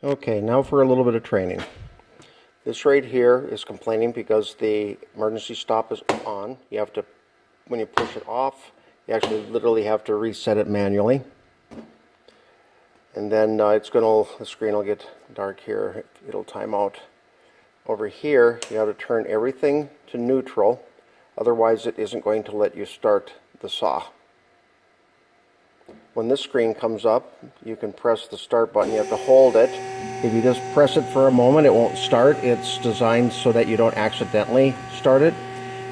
Okay, now for a little bit of training. This right here is complaining because the emergency stop is on. You have to, when you push it off, you actually literally have to reset it manually. And then the screen will get dark here. It'll time out. Over here, you have to turn everything to neutral. Otherwise, it isn't going to let you start the saw. When this screen comes up, you can press the start button. You have to hold it. If you just press it for a moment, it won't start. It's designed so that you don't accidentally start it.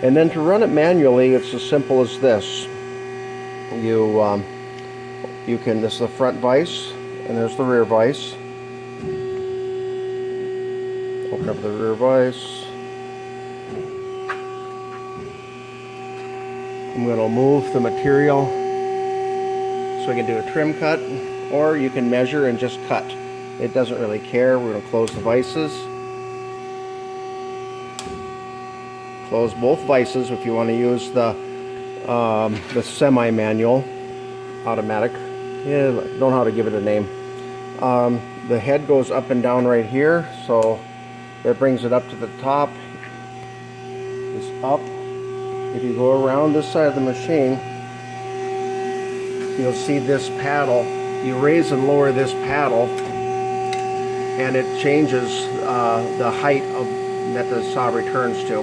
And then to run it manually, it's as simple as this. This is the front vise, and there's the rear vise. Open up the rear vise. I'm going to move the material so we can do a trim cut, or you can measure and just cut. It doesn't really care. We're going to close the vices. Close both vices if you want to use the semi-manual automatic. Yeah, I don't know how to give it a name. The head goes up and down right here, so that brings it up to the top. It's up. If you go around this side of the machine, you'll see this paddle. You raise and lower this paddle, and it changes the height that the saw returns to.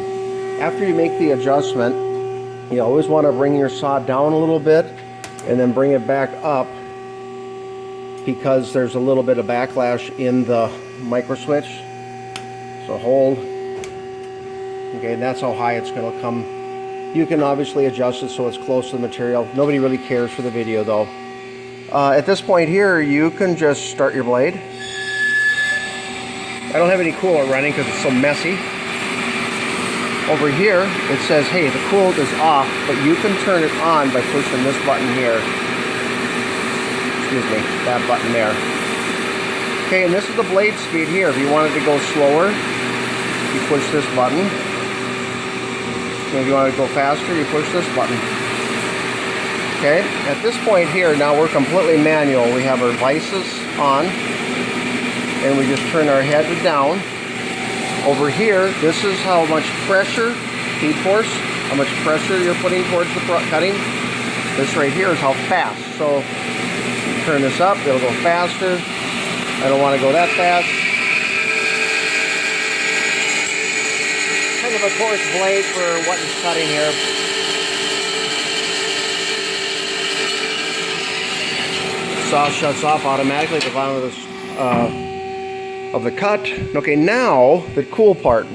After you make the adjustment, you always want to bring your saw down a little bit and then bring it back up, because there's a little bit of backlash in the micro switch. So hold. Okay, that's how high it's going to come. You can obviously adjust it so it's close to the material. Nobody really cares for the video though. At this point here, you can just start your blade. I don't have any coolant running because it's so messy. Over here, it says, hey, the coolant is off, but you can turn it on by pushing this button here. Excuse me, that button there. Okay, and this is the blade speed here. If you wanted to go slower, you push this button. If you want to go faster, you push this button. Okay, at this point here, now we're completely manual. We have our vices on, and we just turn our head down. Over here, this is how much pressure, feed force, how much pressure you're putting towards the cutting. This right here is how fast. So, turn this up, it'll go faster. I don't want to go that fast. Kind of a coarse blade for what it's cutting here. Saw shuts off automatically at the bottom of the cut. Okay, now the cool part.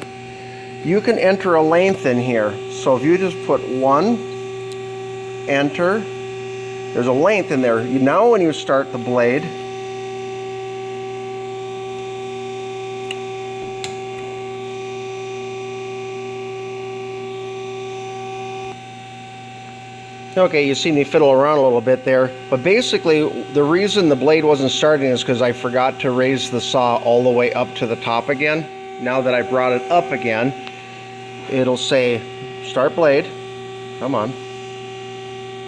You can enter a length in here. So if you just put 1, enter, there's a length in there. Now when you start the blade, okay, you see me fiddle around a little bit there, but basically the reason the blade wasn't starting is because I forgot to raise the saw all the way up to the top again. Now that I brought it up again, it'll say start blade. Come on.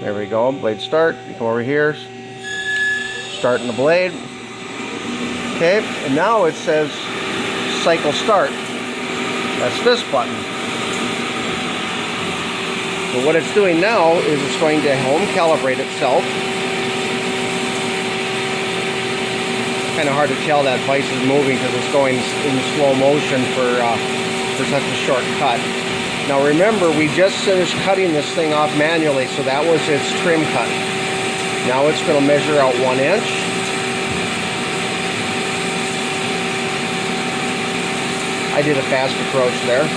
There we go, blade start. You come over here, starting the blade. Okay, and now it says cycle start. That's this button. So what it's doing now is it's going to home calibrate itself. Kind of hard to tell that vice is moving because it's going in slow motion for such a short cut. Now remember, we just finished cutting this thing off manually, so that was its trim cut. Now it's going to measure out 1 inch. I did a fast approach there.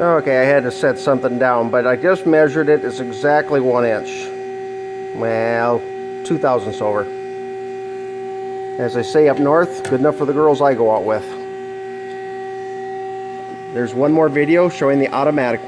Okay, I had to set something down, but I just measured it. It's exactly 1 inch. Well, 2 thousandths over. As I say up north, good enough for the girls I go out with. There's one more video showing the automatic.